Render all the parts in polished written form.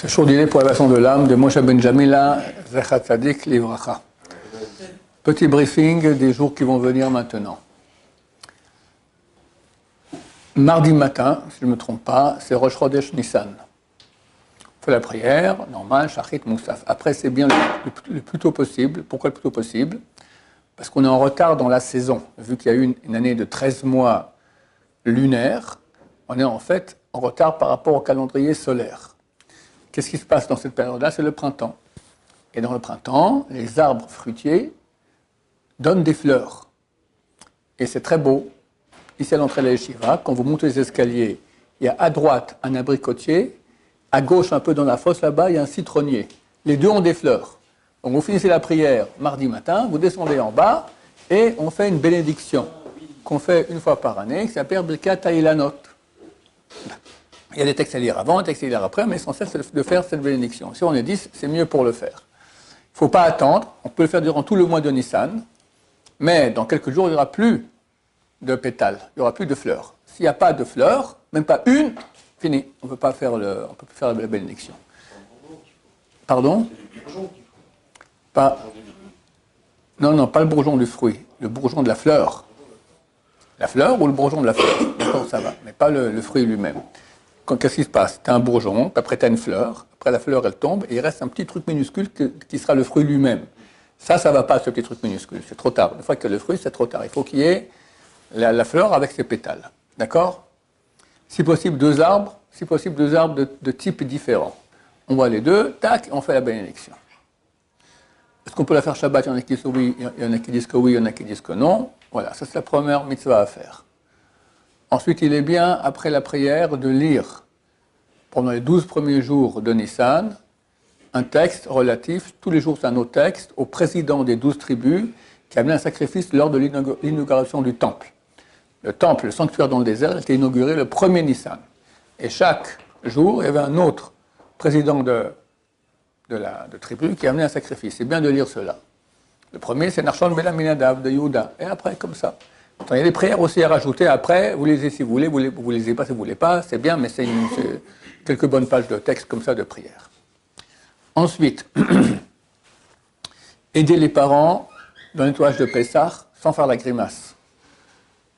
C'est chaud d'idée pour l'élévation de l'âme de Moshe Ben Jamila, Zecha Tzadik Livracha. Petit briefing des jours qui vont venir maintenant. Mardi matin, si je ne me trompe pas, c'est Rosh Chodesh Nissan. On fait la prière, normal, Shachrit Moussaf. Après, c'est bien le plus tôt possible. Pourquoi le plus tôt possible? Parce qu'on est en retard dans la saison. Vu qu'il y a eu une année de 13 mois lunaire, on est en fait en retard par rapport au calendrier solaire. Qu'est-ce qui se passe dans cette période-là? C'est le printemps. Et dans le printemps, les arbres fruitiers donnent des fleurs. Et c'est très beau. Ici à l'entrée de la yeshiva, quand vous montez les escaliers, il y a à droite un abricotier, à gauche, un peu dans la fosse là-bas, il y a un citronnier. Les deux ont des fleurs. Donc vous finissez la prière mardi matin, vous descendez en bas et on fait une bénédiction qu'on fait une fois par année, qui s'appelle Birkat Ha'ilanot. Il y a des textes à lire avant, des textes à lire après, mais l'essentiel c'est de faire cette bénédiction. Si on est 10, c'est mieux pour le faire. Il ne faut pas attendre, on peut le faire durant tout le mois de Nissan, mais dans quelques jours, il n'y aura plus de pétales, il n'y aura plus de fleurs. S'il n'y a pas de fleurs, même pas une, fini, on ne peut pas faire la bénédiction. Pardon? Pas. Non, pas le bourgeon du fruit, le bourgeon de la fleur. La fleur ou le bourgeon de la fleur, d'accord, ça va, mais pas le fruit lui-même. Qu'est-ce qui se passe? Tu as un bourgeon, après tu as une fleur, après la fleur elle tombe, et il reste un petit truc minuscule qui sera le fruit lui-même. Ça ne va pas, ce petit truc minuscule, c'est trop tard. Une fois que le fruit, c'est trop tard. Il faut qu'il y ait la fleur avec ses pétales, d'accord? Si possible, deux arbres de types différents. On voit les deux, tac, on fait la bénédiction. Est-ce qu'on peut la faire Shabbat? Il y en a qui disent que oui, il y en a qui disent que oui, il y en a qui disent que non. Voilà, ça c'est la première mitzvah à faire. Ensuite, il est bien, après la prière, de lire, pendant les 12 premiers jours de Nissan, un texte relatif, tous les jours c'est un autre texte, au président des 12 tribus qui a amené un sacrifice lors de l'inauguration du temple. Le temple, le sanctuaire dans le désert, a été inauguré le 1er Nissan. Et chaque jour, il y avait un autre président de tribu qui a amené un sacrifice. C'est bien de lire cela. Le premier, c'est Nachshon ben Aminadav de Yehuda. Et après, comme ça. Il y a des prières aussi à rajouter après, vous lisez si vous voulez, vous ne lisez pas si vous ne voulez pas, c'est bien, mais c'est quelques bonnes pages de texte comme ça de prière. Ensuite, aider les parents dans le nettoyage de Pessah sans faire la grimace.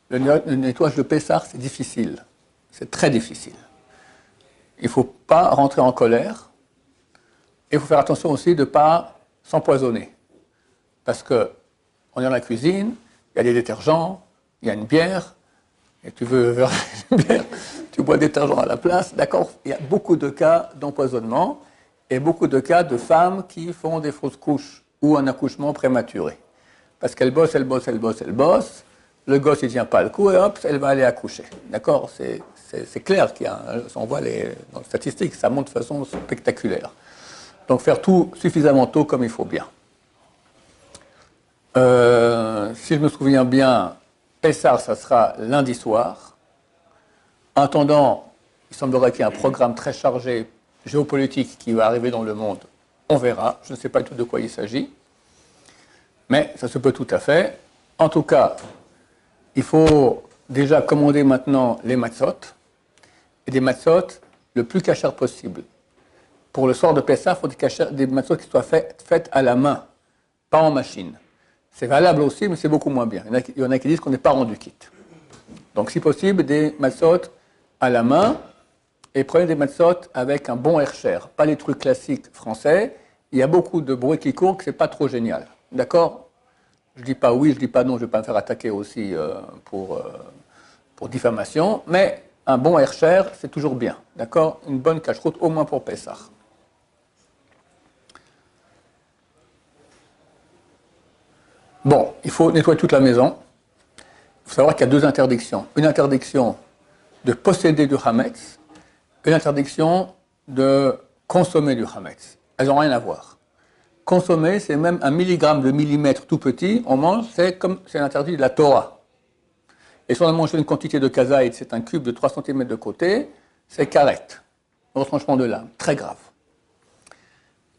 Le nettoyage de Pessah, c'est difficile, c'est très difficile. Il ne faut pas rentrer en colère, et il faut faire attention aussi de ne pas s'empoisonner. Parce qu'on est dans la cuisine, il y a des détergents, il y a une bière, et tu veux une bière, tu bois des détergents à la place, d'accord? Il y a beaucoup de cas d'empoisonnement et beaucoup de cas de femmes qui font des fausses couches ou un accouchement prématuré. Parce qu'elles bossent, le gosse il ne tient pas le coup et hop, elle va aller accoucher. D'accord? C'est clair qu'il y a, on voit dans les statistiques, ça monte de façon spectaculaire. Donc faire tout suffisamment tôt comme il faut bien. Si je me souviens bien, Pessah, ça sera lundi soir. En attendant, il semblerait qu'il y ait un programme très chargé géopolitique qui va arriver dans le monde. On verra. Je ne sais pas du tout de quoi il s'agit. Mais ça se peut tout à fait. En tout cas, il faut déjà commander maintenant les matzot. Et des matzot le plus cachers possible. Pour le soir de Pessah, il faut des matzot qui soient faites à la main, pas en machine. C'est valable aussi, mais c'est beaucoup moins bien. Il y en a qui disent qu'on n'est pas rendu quitte. Donc, si possible, des matzot à la main, et prenez des matzot avec un bon hercher, pas les trucs classiques français. Il y a beaucoup de bruit qui court, que c'est pas trop génial. D'accord? Je dis pas oui, je dis pas non, je vais pas me faire attaquer aussi pour diffamation, mais un bon hercher, c'est toujours bien. D'accord? Une bonne cache-route, au moins pour Pessah. Bon, il faut nettoyer toute la maison. Il faut savoir qu'il y a deux interdictions. Une interdiction de posséder du Hametz, une interdiction de consommer du Hametz. Elles n'ont rien à voir. Consommer, c'est même un milligramme de millimètre tout petit, on mange, c'est l'interdit de la Torah. Et si on a mangé une quantité de kazaït, c'est un cube de 3 cm de côté, c'est karet, retranchement de l'âme, très grave.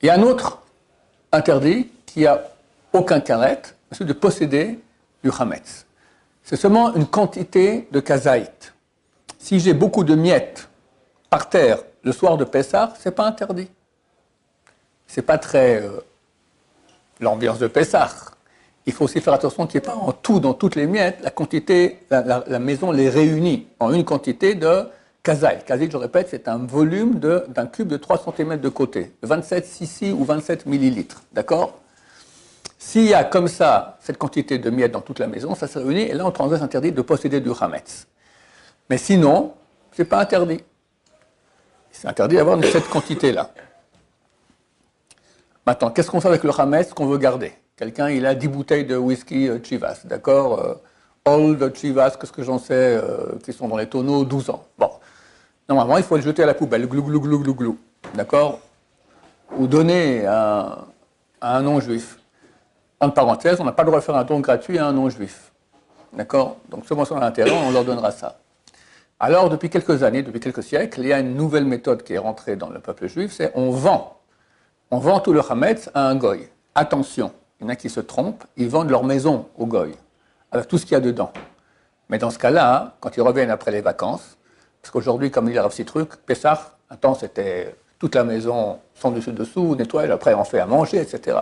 Il y a un autre interdit qui a aucun karet, c'est de posséder du Hametz. C'est seulement une quantité de kazaït. Si j'ai beaucoup de miettes par terre le soir de Pessah, c'est pas interdit. C'est pas très l'ambiance de Pessah. Il faut aussi faire attention qu'il n'y ait pas en tout, dans toutes les miettes, la quantité, la maison les réunit en une quantité de kazaï. Kazaï, je répète, c'est un volume d'un cube de 3 cm de côté, 27 cc ou 27 millilitres, d'accord? S'il y a comme ça cette quantité de miettes dans toute la maison, ça se réunit, et là on transgresse interdit de posséder du chametz. Mais sinon, ce n'est pas interdit. C'est interdit d'avoir cette quantité-là. Maintenant, qu'est-ce qu'on fait avec le chametz qu'on veut garder? Quelqu'un, il a 10 bouteilles de whisky Chivas, d'accord? Old Chivas, qu'est-ce que j'en sais, qui sont dans les tonneaux, 12 ans. Bon. Normalement, il faut le jeter à la poubelle, glou, glou, glou, glou, glou. D'accord? Ou donner à un non-juif. Entre parenthèses, on n'a pas le droit de faire un don gratuit à un non-juif. D'accord? Donc, ceux qui ont intérêt, on leur donnera ça. Alors, depuis quelques années, depuis quelques siècles, il y a une nouvelle méthode qui est rentrée dans le peuple juif, c'est on vend tout le chametz à un goy. Attention, il y en a qui se trompent, ils vendent leur maison au goy, avec tout ce qu'il y a dedans. Mais dans ce cas-là, quand ils reviennent après les vacances, parce qu'aujourd'hui, comme il y a un petit truc, Pessah, un temps c'était toute la maison sans dessus-dessous, nettoyage, après on fait à manger, etc.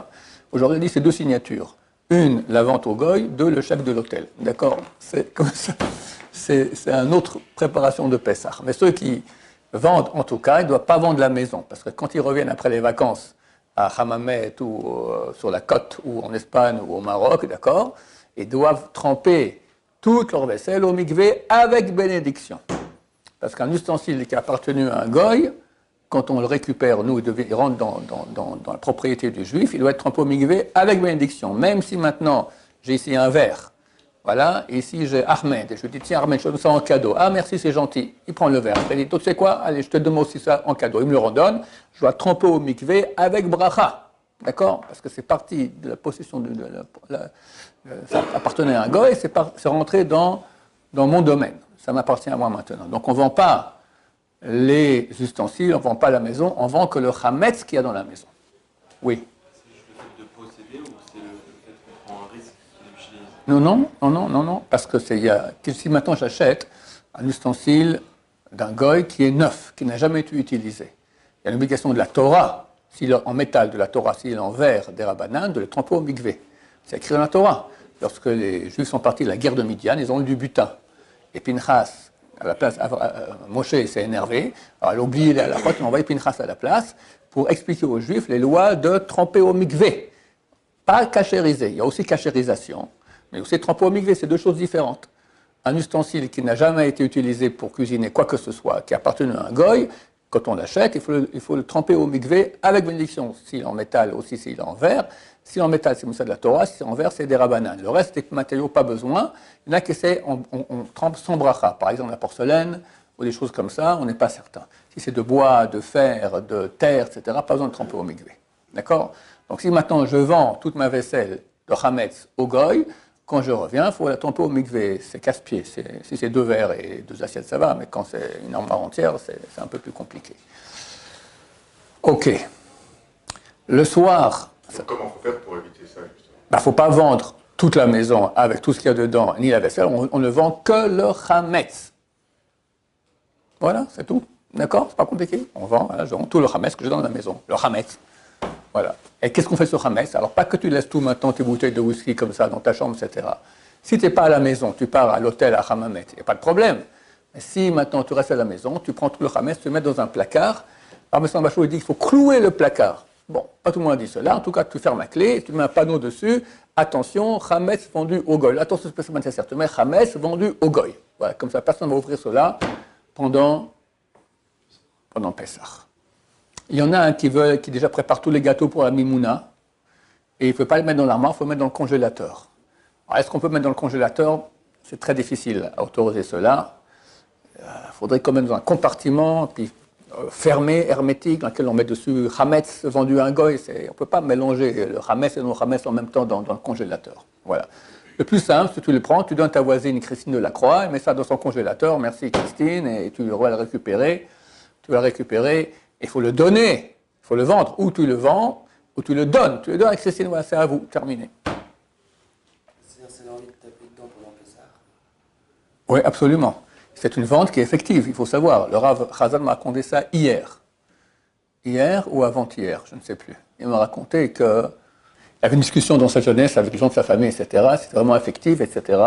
Aujourd'hui, il dit c'est 2 signatures. Une, la vente au goy, 2, le chèque de l'hôtel. D'accord? C'est comme ça. C'est une autre préparation de Pessah. Mais ceux qui vendent, en tout cas, ils ne doivent pas vendre la maison. Parce que quand ils reviennent après les vacances à Hammamet ou sur la côte ou en Espagne ou au Maroc, d'accord, ils doivent tremper toute leur vaisselle au mikvé avec bénédiction. Parce qu'un ustensile qui a appartenu à un goy, quand on le récupère, nous, il rentre dans la propriété du juif, il doit être trempé au mikvé avec bénédiction. Même si maintenant, j'ai ici un verre, voilà, et ici j'ai Ahmed, et je lui dis, tiens Ahmed, je te donne ça en cadeau. Ah merci, c'est gentil. Il prend le verre. Il dit, tu sais quoi, allez, je te donne aussi ça en cadeau. Il me le redonne, je dois tremper au mikvé avec bracha. D'accord? Parce que c'est parti de la possession ça appartenait à un goy, c'est rentré dans mon domaine. Ça m'appartient à moi maintenant. Donc on ne vend pas les ustensiles, on ne vend pas la maison, on vend que le chametz qu'il y a dans la maison. Oui. C'est juste le fait de posséder ou c'est le fait qu'on prend un risque qu'il utilise? Non, parce que si maintenant j'achète un ustensile d'un goy qui est neuf, qui n'a jamais été utilisé, il y a l'obligation de la Torah, en métal de la Torah, s'il est en verre des Rabbanan, de le tremper au mikvé. C'est écrit dans la Torah. Lorsque les Juifs sont partis de la guerre de Midian, ils ont eu du butin. Et Pinchas, à la place, Moshe s'est énervé, alors il a oublié la faute, il a envoyé Pinchas à la place pour expliquer aux Juifs les lois de tremper au mikvé. Pas cachériser, il y a aussi cachérisation, mais aussi tremper au mikvé, c'est 2 choses différentes. Un ustensile qui n'a jamais été utilisé pour cuisiner quoi que ce soit, qui appartient à un goy, quand on l'achète, il faut le tremper au mikvé avec bénédiction. S'il est en métal, aussi s'il est en verre. Si en métal, c'est ça de la Torah, si en verre, c'est des Rabbanan. Le reste des matériaux, pas besoin. Il y en a qui essaient, on trempe sans bracha. Par exemple, la porcelaine ou des choses comme ça, on n'est pas certain. Si c'est de bois, de fer, de terre, etc., pas besoin de tremper au mikvé. D'accord? Donc si maintenant je vends toute ma vaisselle de chametz au goy, quand je reviens, il faut la tremper au mikvé. C'est casse-pied. Si c'est 2 verres et 2 assiettes, ça va, mais quand c'est une armoire entière, c'est un peu plus compliqué. Ok. Le soir... Donc, comment faut faire pour éviter ça, justement? Il ne faut pas vendre toute la maison avec tout ce qu'il y a dedans, ni la vaisselle. On ne vend que le chametz. Voilà, c'est tout. D'accord? C'est pas compliqué. On vend tout le chametz que j'ai dans la maison. Le chametz. Voilà. Et qu'est-ce qu'on fait sur chametz? Alors, pas que tu laisses tout maintenant, tes bouteilles de whisky comme ça dans ta chambre, etc. Si tu n'es pas à la maison, tu pars à l'hôtel à Hammamet, il n'y a pas de problème. Mais si maintenant tu restes à la maison, tu prends tout le chametz, tu le mets dans un placard. Alors, M. Bachot dit qu'il faut clouer le placard. Bon, pas tout le monde a dit cela. En tout cas, tu fermes la clé, tu mets un panneau dessus. Attention, chametz vendu au goy. Attention, spécialement nécessaire. Tu mets chametz vendu au goy. Voilà, comme ça, personne ne va ouvrir cela pendant Pessah. Il y en a un qui déjà prépare tous les gâteaux pour la mimouna. Et il ne peut pas le mettre dans l'armoire, il faut le mettre dans le congélateur. Alors, est-ce qu'on peut mettre dans le congélateur? C'est très difficile à autoriser cela. Il faudrait quand même dans un compartiment, puis fermé, hermétique, dans lequel on met dessus chametz vendu à un goy. On ne peut pas mélanger le chametz et le non-chametz en même temps dans le congélateur. Voilà. Le plus simple, c'est que tu le prends, tu donnes ta voisine Christine Delacroix, elle met ça dans son congélateur, merci Christine, et tu vas le récupérer. Tu vas le récupérer, il faut le donner, il faut le vendre. Ou tu le vends, ou tu le donnes. Tu le donnes à Christine, voilà, c'est à vous, terminé. C'est-à-dire c'est l'envie de taper dedans pendant Pessah? Oui, absolument. C'est une vente qui est effective, il faut savoir. Le Rav Chazal m'a raconté ça hier. Hier ou avant-hier, je ne sais plus. Il m'a raconté qu'il y avait une discussion dans sa jeunesse avec les gens de sa famille, etc. C'était vraiment effectif, etc.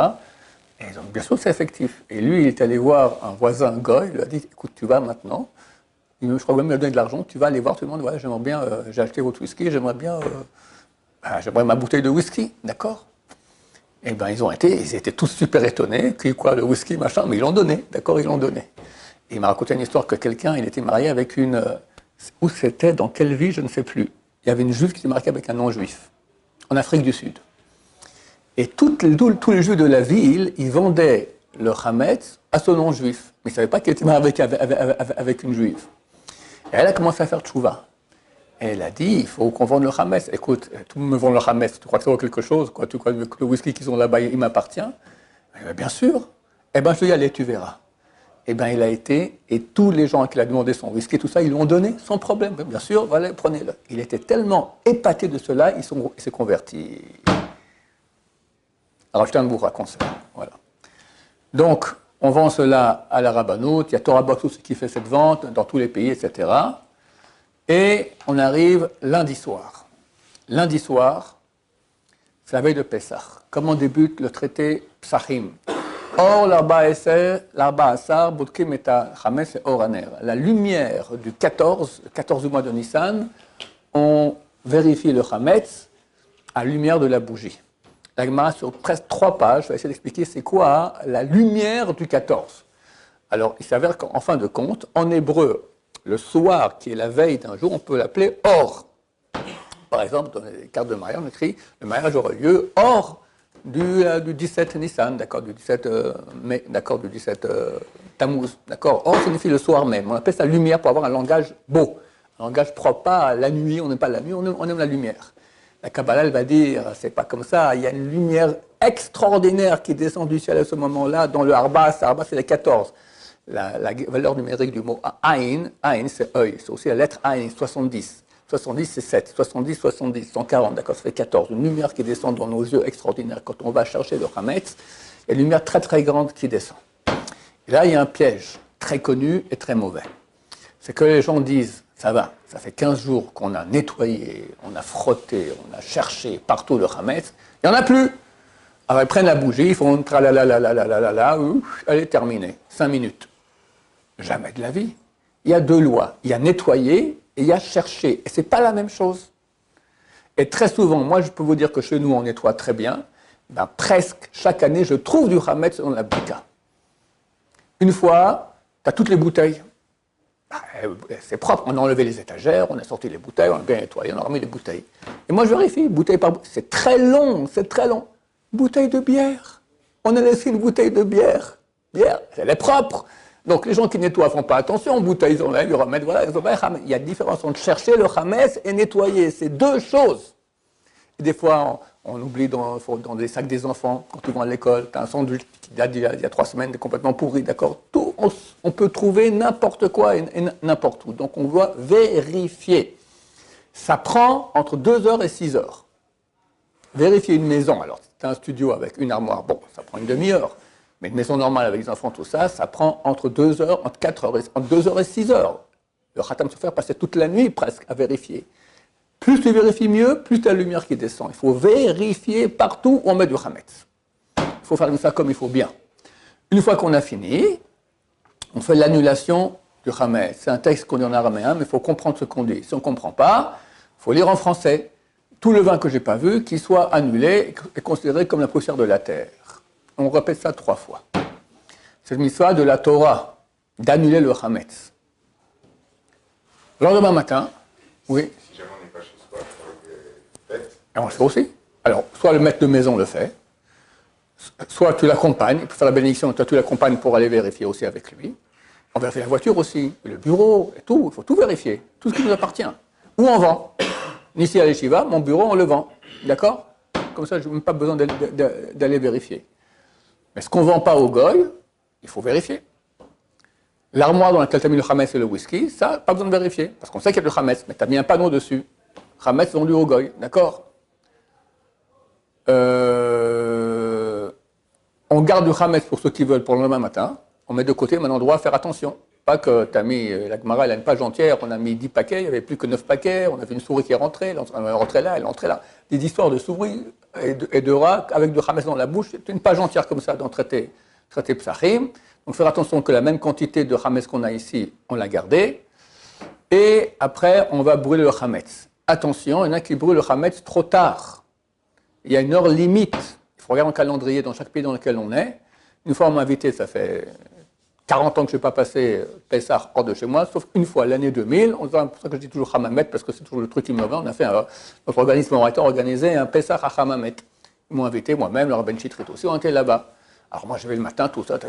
Et donc, bien sûr, c'est effectif. Et lui, il est allé voir un voisin goy, il lui a dit, écoute, tu vas maintenant, je crois même qu'il a donné de l'argent, tu vas aller voir tout le monde, voilà, j'aimerais bien, j'ai acheté votre whisky, j'aimerais bien, j'aimerais ma bouteille de whisky, d'accord? Et bien, ils étaient tous super étonnés, quoi, le whisky, machin, mais ils l'ont donné, d'accord, ils l'ont donné. Et il m'a raconté une histoire que quelqu'un, il était marié avec une, où c'était, dans quelle ville, je ne sais plus. Il y avait une juive qui était mariée avec un non-juif, en Afrique du Sud. Et tous les juifs de la ville, ils vendaient le chametz à ce non-juif. Mais ils ne savaient pas qu'il était marié avec une juive. Et elle a commencé à faire tchouva. Et elle a dit, il faut qu'on vende le chametz. Écoute, tout le monde me vend le chametz, tu crois que ça vaut quelque chose, quoi? Tu crois que le whisky qu'ils ont là-bas, il m'appartient? Bien sûr. Eh bien, je te dis, allez, tu verras. Eh bien, il a été, et tous les gens à qui il a demandé son whisky, tout ça, ils lui ont donné, sans problème. Bien sûr, voilà, prenez-le. Il était tellement épaté de cela, il s'est converti. Alors, je tiens de vous raconter ça. Voilà. Donc, on vend cela à la rabbanout, il y a Torah Box qui fait cette vente dans tous les pays, etc. Et on arrive lundi soir. Lundi soir, c'est la veille de Pessah. Comment débute le traité Psachim? Or, l'arba asar, budkim et chametz et or aner. La lumière du 14 du mois de Nissan, on vérifie le chametz à la lumière de la bougie. La Gemara, sur presque 3 pages, je vais essayer d'expliquer c'est quoi la lumière du 14. Alors, il s'avère qu'en fin de compte, en hébreu, le soir, qui est la veille d'un jour, on peut l'appeler or. Par exemple, dans les cartes de mariage, on écrit le mariage aura lieu or du 17 Nissan, d'accord, du 17 mai, d'accord, du 17 Tammuz, d'accord. Or signifie le soir même. On appelle ça lumière pour avoir un langage beau, un langage propre, pas la nuit, on n'aime pas la nuit, on aime la lumière. La Kabbalah, elle va dire, c'est pas comme ça, il y a une lumière extraordinaire qui descend du ciel à ce moment-là, dans le Arba c'est les 14. La valeur numérique du mot Aïn, c'est œil, c'est aussi la lettre Aïn, 70. 70, c'est 7, 70, 70, 140, d'accord, ça fait 14. Une lumière qui descend dans nos yeux extraordinaire. Quand on va chercher le chametz, il y a une lumière très très grande qui descend. Et là, il y a un piège très connu et très mauvais. C'est que les gens disent, ça va, ça fait 15 jours qu'on a nettoyé, on a frotté, on a cherché partout le chametz, il n'y en a plus. Alors ils prennent la bougie, ils font tralalalala, elle est terminée, 5 minutes. Jamais de la vie. Il y a 2 lois, il y a nettoyer et il y a chercher. Et ce n'est pas la même chose. Et très souvent, moi je peux vous dire que chez nous on nettoie très bien, ben, presque chaque année je trouve du chametz dans la bouteille. Une fois, tu as toutes les bouteilles. C'est propre, on a enlevé les étagères, on a sorti les bouteilles, on a bien nettoyé, on a remis les bouteilles. Et moi je vérifie, bouteille par bouteille, c'est très long, c'est très long. Bouteille de bière, on a laissé une bouteille de bière, elle est propre. Donc les gens qui nettoient ne font pas attention, bouteilles ils enlèvent, ils remettent, voilà, il y a une différence entre chercher le chametz et nettoyer, c'est 2 choses. Et des fois, on oublie dans des sacs des enfants, quand ils vont à l'école, tu as un sandwich qui date d'il y a 3 semaines, complètement pourri, d'accord. Tout, on peut trouver n'importe quoi et n'importe où. Donc on doit vérifier. Ça prend entre 2 heures et 6 heures. Vérifier une maison, alors si tu as un studio avec une armoire, bon, ça prend une demi-heure. Mais une maison normale avec des enfants, tout ça, ça prend entre 2 heures, entre 2 heures et 6 heures. Le Khatam Sofer passait toute la nuit presque à vérifier. Plus tu vérifies mieux, plus tu as la lumière qui descend. Il faut vérifier partout où on met du chametz. Il faut faire ça comme il faut bien. Une fois qu'on a fini, on fait l'annulation du chametz. C'est un texte qu'on dit en araméen, mais il faut comprendre ce qu'on dit. Si on ne comprend pas, il faut lire en français. Tout le vin que je n'ai pas vu, qui soit annulé et considéré comme la poussière de la terre. On répète ça 3 fois. C'est le mitzvah de la Torah, d'annuler le chametz. Le lendemain matin, oui. Si jamais on n'est pas chez soi pour les fêtes. Et on le fait aussi. Alors, soit le maître de maison le fait, soit tu l'accompagnes, pour faire la bénédiction, toi tu l'accompagnes pour aller vérifier aussi avec lui. On vérifie la voiture aussi, le bureau, et tout. Il faut tout vérifier, tout ce qui nous appartient. Ou on vend. Ici à l'Eshiva, mon bureau, on le vend. D'accord? Comme ça, je n'ai même pas besoin d'aller vérifier. Mais ce qu'on ne vend pas au goy, il faut vérifier. L'armoire dans laquelle tu as mis le chametz et le whisky, ça, pas besoin de vérifier. Parce qu'on sait qu'il y a le chametz, mais tu as mis un panneau dessus. Chametz vendu au goy, d'accord? On garde du chametz pour ceux qui veulent pour le lendemain matin. On met de côté, maintenant on doit faire attention. Pas que tu as mis, la Gemara, elle a une page entière, on a mis 10 paquets, il n'y avait plus que 9 paquets, on a vu une souris qui est rentrée, elle est rentrée là, elle est entrée là. Des histoires de souris et de rats avec du Hametz dans la bouche, c'est une page entière comme ça dans traité Psachim. Donc faire attention que la même quantité de Hametz qu'on a ici, on l'a gardée. Et après, on va brûler le Hametz. Attention, il y en a qui brûlent le Hametz trop tard. Il y a une heure limite. Il faut regarder le calendrier dans chaque pays dans lequel on est. Une fois, on m'a invité, ça fait 40 ans que je n'ai pas passé Pessah hors de chez moi, sauf une fois, l'année 2000. C'est pour ça que je dis toujours Hamamet, parce que c'est toujours le truc qui me va. On a fait notre organisme a organisé un Pessah à Hamamet. Ils m'ont invité, moi-même, le Rabben Chitrit aussi, on était là-bas. Alors moi, je vais le matin, tout ça,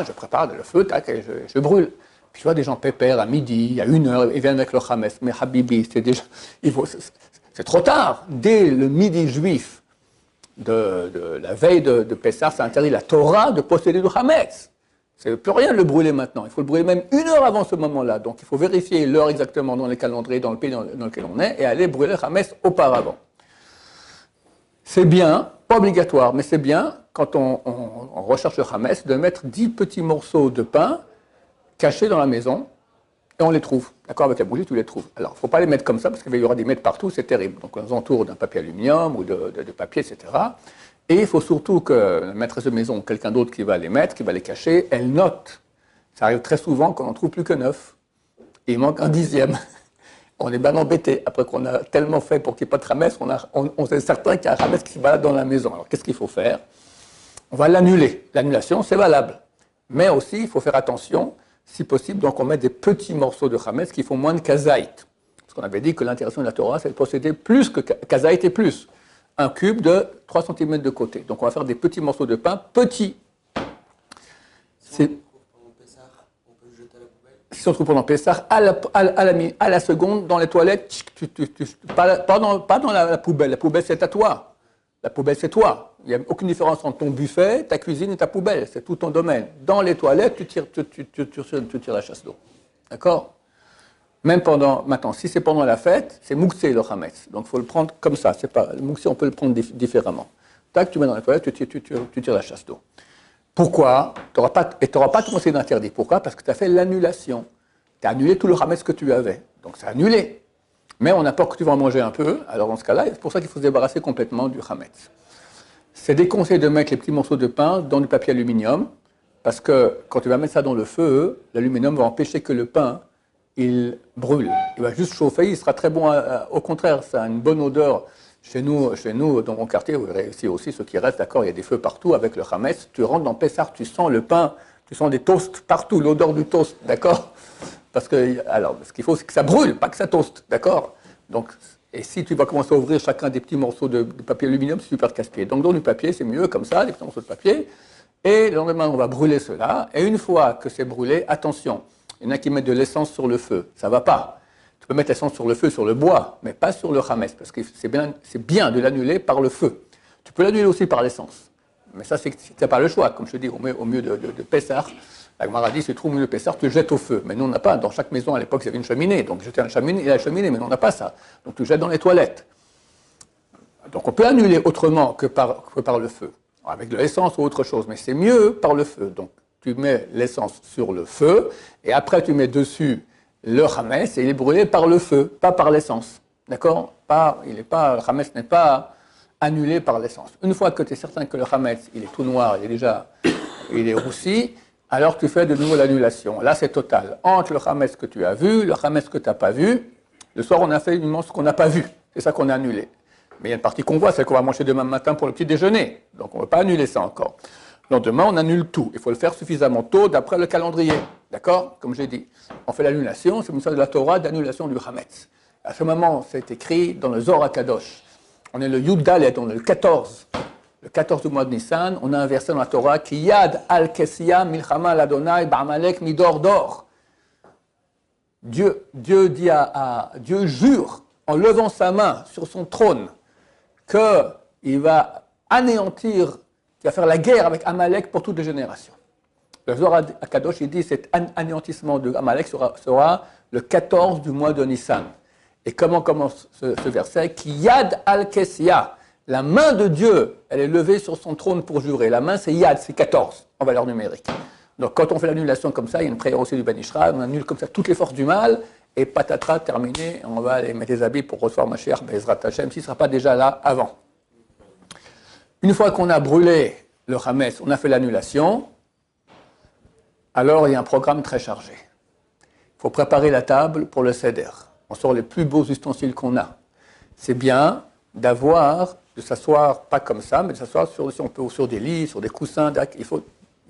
je prépare le feu, tac, et je brûle. Puis je vois des gens pépères à midi, à 1h, ils viennent avec le Hametz. Mais Habibi, c'est trop tard. Dès le midi juif de la veille de Pessah, c'est interdit la Torah de posséder du Hametz. Ça ne veut plus rien de le brûler maintenant. Il faut le brûler même 1 heure avant ce moment-là. Donc il faut vérifier l'heure exactement dans les calendriers, dans le pays dans lequel on est, et aller brûler le Hametz auparavant. C'est bien, pas obligatoire, mais c'est bien, quand on recherche le Hametz, de mettre 10 petits morceaux de pain cachés dans la maison, et on les trouve. D'accord, avec la bougie, tu les trouves. Alors, il ne faut pas les mettre comme ça, parce qu'il y aura des mètres partout, c'est terrible. Donc, on les entoure d'un papier aluminium ou de papier, etc. Et il faut surtout que la maîtresse de maison ou quelqu'un d'autre qui va les mettre, qui va les cacher, elle note. Ça arrive très souvent qu'on n'en trouve plus que 9. Et il manque un 10e. On est bien embêté. Après qu'on a tellement fait pour qu'il n'y ait pas de Hametz, on est certain qu'il y a un Hametz qui se balade dans la maison. Alors, qu'est-ce qu'il faut faire? On va l'annuler. L'annulation, c'est valable. Mais aussi, il faut faire attention. Si possible, donc on met des petits morceaux de Hametz qui font moins de kazaït. Parce qu'on avait dit que l'interdiction de la Torah, c'est de posséder plus que kazaït et plus. Un cube de 3 cm de côté. Donc on va faire des petits morceaux de pain, petits. Si on trouve pendant Pessah, on peut le jeter à la poubelle. Si on trouve pendant Pessah, à la seconde, dans les toilettes, pas dans la poubelle. La poubelle, c'est à toi. La poubelle, c'est toi. Il n'y a aucune différence entre ton buffet, ta cuisine et ta poubelle. C'est tout ton domaine. Dans les toilettes, tu tires la chasse d'eau. D'accord? Même maintenant, si c'est pendant la fête, c'est mouxé le Hametz. Donc il faut le prendre comme ça. Le mouxé, on peut le prendre différemment. Tac, tu mets dans les toilettes, tu tires la chasse d'eau. Pourquoi? Tu n'auras pas ton conseil d'interdit. Pourquoi? Parce que tu as fait l'annulation. Tu as annulé tout le Hametz que tu avais. Donc c'est annulé. Mais on a peur que tu vas en manger un peu. Alors dans ce cas-là, c'est pour ça qu'il faut se débarrasser complètement du Hametz. C'est déconseillé de mettre les petits morceaux de pain dans du papier aluminium, parce que quand tu vas mettre ça dans le feu, l'aluminium va empêcher que le pain il brûle. Il va juste chauffer, il sera très bon. Au contraire, ça a une bonne odeur. Chez nous, dans mon quartier, vous verrez ici aussi, ceux qui restent, d'accord, il y a des feux partout avec le Hametz. Tu rentres dans Pessah, tu sens le pain, tu sens des toasts partout, l'odeur du toast, d'accord? Parce ce qu'il faut, c'est que ça brûle, pas que ça toaste, d'accord? Donc, et si tu vas commencer à ouvrir chacun des petits morceaux de papier aluminium, c'est super casse-pied. Donc, dans du papier, c'est mieux, comme ça, des petits morceaux de papier. Et le lendemain, on va brûler cela. Et une fois que c'est brûlé, attention, il y en a qui mettent de l'essence sur le feu. Ça ne va pas. Tu peux mettre l'essence sur le feu, sur le bois, mais pas sur le Hametz, parce que c'est bien de l'annuler par le feu. Tu peux l'annuler aussi par l'essence. Mais ça, c'est que tu n'as pas le choix. Comme je te dis, au mieux de Pessah, la Gemara dit, si tu trouves au milieu de Pessah, tu le jettes au feu. Mais nous, on n'a pas. Dans chaque maison, à l'époque, il y avait une cheminée. Donc, jeter la cheminée, mais nous, on n'a pas ça. Donc, tu le jettes dans les toilettes. Donc, on peut annuler autrement que par le feu. Avec de l'essence ou autre chose. Mais c'est mieux par le feu. Donc, tu mets l'essence sur le feu. Et après, tu mets dessus le Hametz. Et il est brûlé par le feu, pas par l'essence. D'accord? Le Hametz n'est pas annulé par l'essence. Une fois que tu es certain que le Hametz, il est tout noir, il est roussi, alors tu fais de nouveau l'annulation. Là, c'est total. Entre le Hametz que tu as vu, le Hametz que tu n'as pas vu, le soir, on a fait uniquement ce qu'on n'a pas vu. C'est ça qu'on a annulé. Mais il y a une partie qu'on voit, c'est qu'on va manger demain matin pour le petit déjeuner. Donc, on ne va pas annuler ça encore. Le lendemain, on annule tout. Il faut le faire suffisamment tôt d'après le calendrier. D'accord? Comme j'ai dit. On fait l'annulation, c'est une sorte de la Torah d'annulation du Hametz. À ce moment, c'est écrit dans le Zohar HaKadosh. On est le Yud Dalet, on est le 14. Le 14 du mois de Nissan, on a un verset dans la Torah qui Yad al-Kessia milchama al-Adonai ba'amalek midor dor. Dieu jure en levant sa main sur son trône qu'il va anéantir, qu'il va faire la guerre avec Amalek pour toutes les générations. Le Zohar HaKadosh, il dit que cet anéantissement de Amalek sera le 14 du mois de Nissan. Et comment commence ce verset? Qui Yad al-Kessia. La main de Dieu, elle est levée sur son trône pour jurer. La main, c'est Yad, c'est 14 en valeur numérique. Donc quand on fait l'annulation comme ça, il y a une prière aussi du Ben Ishra, on annule comme ça toutes les forces du mal, et patatras, terminé, on va aller mettre les habits pour recevoir Mashiach Be'ezrat Hashem, s'il ne sera pas déjà là avant. Une fois qu'on a brûlé le Hametz, on a fait l'annulation, alors il y a un programme très chargé. Il faut préparer la table pour le Seder. On sort les plus beaux ustensiles qu'on a. C'est bien de s'asseoir, pas comme ça, mais de s'asseoir si on peut, sur des lits, sur des coussins.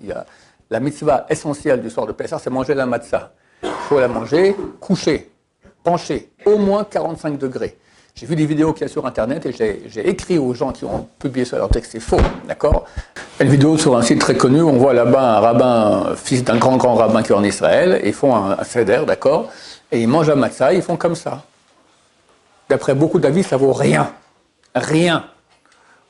Il y a la mitzvah essentielle du soir de Pessah, c'est manger la matzah. Il faut la manger couchée, penchée, au moins 45 degrés. J'ai vu des vidéos qu'il y a sur Internet et j'ai écrit aux gens qui ont publié sur leur texte, c'est faux, d'accord? Une vidéo sur un site très connu, on voit là-bas un rabbin, fils d'un grand rabbin qui est en Israël, et ils font un seder, d'accord? Et ils mangent la matzah, ils font comme ça. D'après beaucoup d'avis, ça vaut rien. Rien.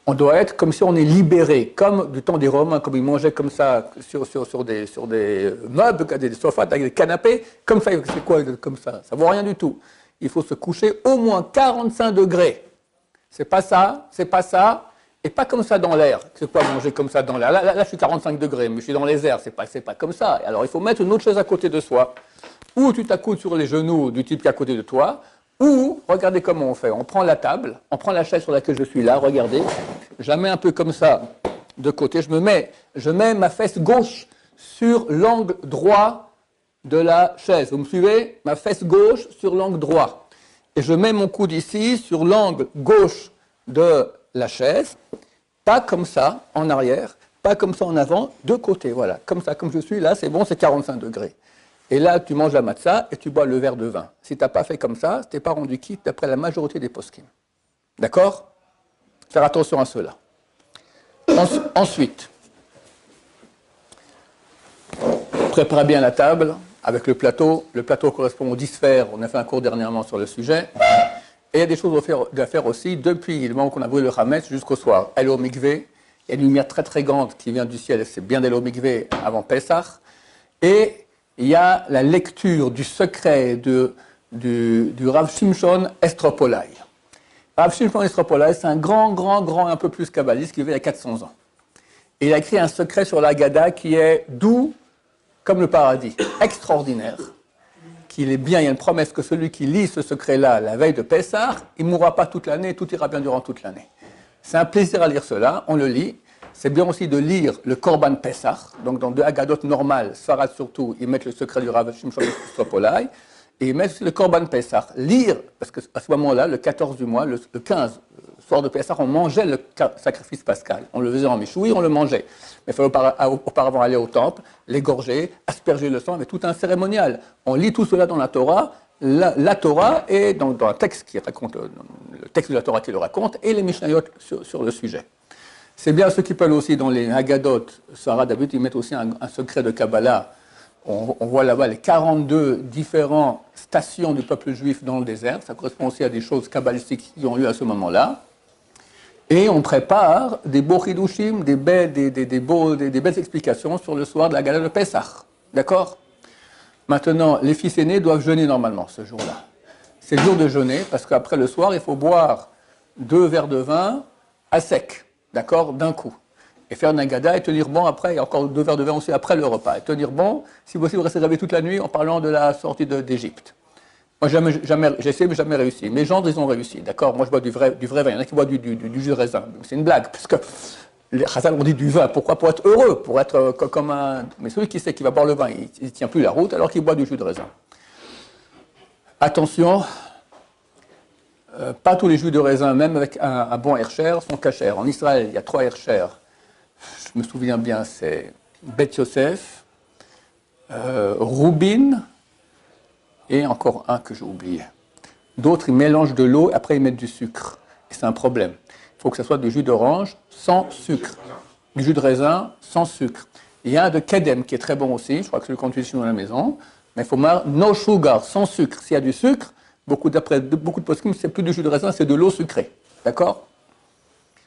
On doit être comme si on est libéré, comme du temps des Romains, comme ils mangeaient comme ça sur des meubles, des sofas, avec des canapés, comme ça, c'est quoi comme ça? Ça vaut rien du tout. Il faut se coucher au moins 45 degrés. C'est pas ça, et pas comme ça dans l'air. C'est quoi manger comme ça dans l'air? Là, je suis 45 degrés, mais je suis dans les airs, c'est pas comme ça. Alors il faut mettre une autre chose à côté de soi. Ou tu t'accoutes sur les genoux du type qui est à côté de toi, ou, regardez comment on fait. On prend la table, on prend la chaise sur laquelle je suis là, regardez. Je la mets un peu comme ça de côté. Je mets ma fesse gauche sur l'angle droit de la chaise. Vous me suivez? Ma fesse gauche sur l'angle droit. Et je mets mon coude ici sur l'angle gauche de la chaise. Pas comme ça, en arrière. Pas comme ça en avant, de côté. Voilà, comme ça, comme je suis là, c'est bon, c'est 45 degrés. Et là, tu manges la matzah et tu bois le verre de vin. Si tu n'as pas fait comme ça, tu n'es pas rendu quitte d'après la majorité des poskim. D'accord? Faire attention à cela. Ensuite, prépare bien la table avec le plateau. Le plateau correspond aux 10 sphères. On a fait un cours dernièrement sur le sujet. Et il y a des choses à faire aussi depuis le moment qu'on a brûlé le Hametz jusqu'au soir. Elle est au mikvé. Il y a une lumière très très grande qui vient du ciel. C'est bien d'aller au mikvé avant Pessah. Et il y a la lecture du secret du Rav Shimshon Estropolai. Rav Shimshon Estropolai, c'est un grand, un peu plus kabbaliste qui vivait il y a 400 ans. Et il a écrit un secret sur l'Agada qui est doux comme le paradis, extraordinaire, qu'il est bien, il y a une promesse que celui qui lit ce secret-là la veille de Pessah, il ne mourra pas toute l'année, tout ira bien durant toute l'année. C'est un plaisir à lire cela, on le lit. C'est bien aussi de lire le Korban Pessah. Donc, dans deux Haggadot normales, Sfarad surtout, ils mettent le secret du Rav Shimshon Estropolai, et ils mettent aussi le Korban Pessah. Lire, parce qu'à ce moment-là, le 14 du mois, le 15, soir de Pessah, on mangeait le sacrifice pascal. On le faisait en Mishoui, on le mangeait. Mais il fallait auparavant aller au temple, l'égorger, asperger le sang, avec tout un cérémonial. On lit tout cela dans la Torah. La Torah est dans un texte qui raconte, le texte de la Torah qui le raconte, et les Mishnayot sur le sujet. C'est bien ceux qui peuvent aussi, dans les Haggadot, Sarah David, ils mettent aussi un secret de Kabbalah. On voit là-bas les 42 différentes stations du peuple juif dans le désert. Ça correspond aussi à des choses kabbalistiques qui ont eu à ce moment-là. Et on prépare des beaux chidushim, des belles explications sur le soir de la Haggadah de Pessah. D'accord? Maintenant, les fils aînés doivent jeûner normalement ce jour-là. C'est le jour de jeûner, parce qu'après le soir, il faut boire 2 verres de vin à sec. D'accord, d'un coup. Et faire un Haggadah et tenir bon après, et encore 2 verres de vin aussi après le repas. Et tenir bon, si possible, rester réveillé toute la nuit en parlant de la sortie d'Égypte. Moi, j'essaie, mais jamais réussi. Mes gendres, ils ont réussi. D'accord, moi, je bois du vrai vin. Il y en a qui boivent du jus de raisin. C'est une blague, parce que les Chazal ont dit du vin. Pourquoi? Pour être heureux, pour être comme un. Mais celui qui sait qu'il va boire le vin, il ne tient plus la route, alors qu'il boit du jus de raisin. Attention. Pas tous les jus de raisin, même avec un bon Hercher, sont cachers. En Israël, il y a 3 Hercher. Je me souviens bien, c'est Bet Yosef, Rubin, et encore un que j'ai oublié. D'autres, ils mélangent de l'eau, après ils mettent du sucre. Et c'est un problème. Il faut que ce soit du jus d'orange sans sucre. Du jus de raisin sans sucre. Il y a un de Kedem qui est très bon aussi, je crois que celui qu'on utilise dans la maison. Mais il faut mettre no sugar, sans sucre. S'il y a du sucre, d'après beaucoup de poskim, c'est plus du jus de raisin, c'est de l'eau sucrée. D'accord?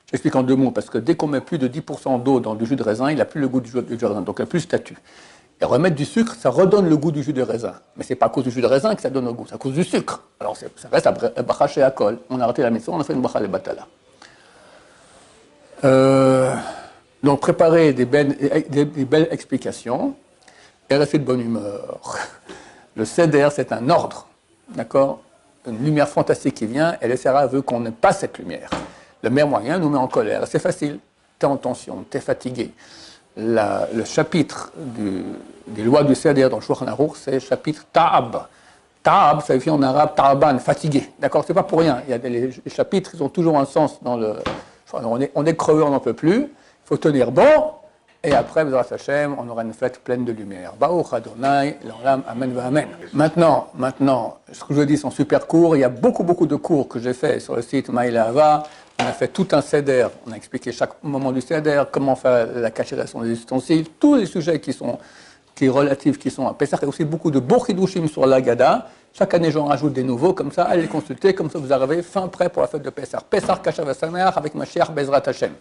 J'explique en 2 mots, parce que dès qu'on met plus de 10% d'eau dans du jus de raisin, il n'a plus le goût du jus de raisin, donc il n'a plus le statut. Et remettre du sucre, ça redonne le goût du jus de raisin. Mais ce n'est pas à cause du jus de raisin que ça donne le goût, c'est à cause du sucre. Alors ça reste un bracha chez Akol. On a arrêté la maison, on a fait une bracha les batala. Donc préparer des belles explications. et rester de bonne humeur. Le Seder, c'est un ordre, d'accord? Une lumière fantastique qui vient, et le Sera veut qu'on n'ait pas cette lumière. Le meilleur moyen nous met en colère, c'est facile. Tu es en tension, tu es fatigué. Le chapitre des lois du Seder dans le Shulchan Aruch, c'est le chapitre Ta'ab. Ta'ab, ça veut dire en arabe Ta'aban, fatigué. D'accord, c'est pas pour rien. Il y a les chapitres, ils ont toujours un sens dans le. On est creveux, on n'en peut plus. Il faut tenir bon. Et après, Bezrat Hashem, on aura une fête pleine de lumière. Baruch Adonai, l'Olam, Amen, Amen. Maintenant, ce que je dis sont super courts. Il y a beaucoup de cours que j'ai fait sur le site Maïlava. On a fait tout un Seder. On a expliqué chaque moment du Seder, comment faire la cachération des ustensiles, tous les sujets qui sont à Pessah. Il y a aussi beaucoup de beaux chidushim sur l'Agada. Chaque année, j'en rajoute des nouveaux. Comme ça, allez les consulter. Comme ça, vous arrivez fin prêt pour la fête de Pessah. Pessah Kashav Sameach avec Mashiach Bezrat Hashem.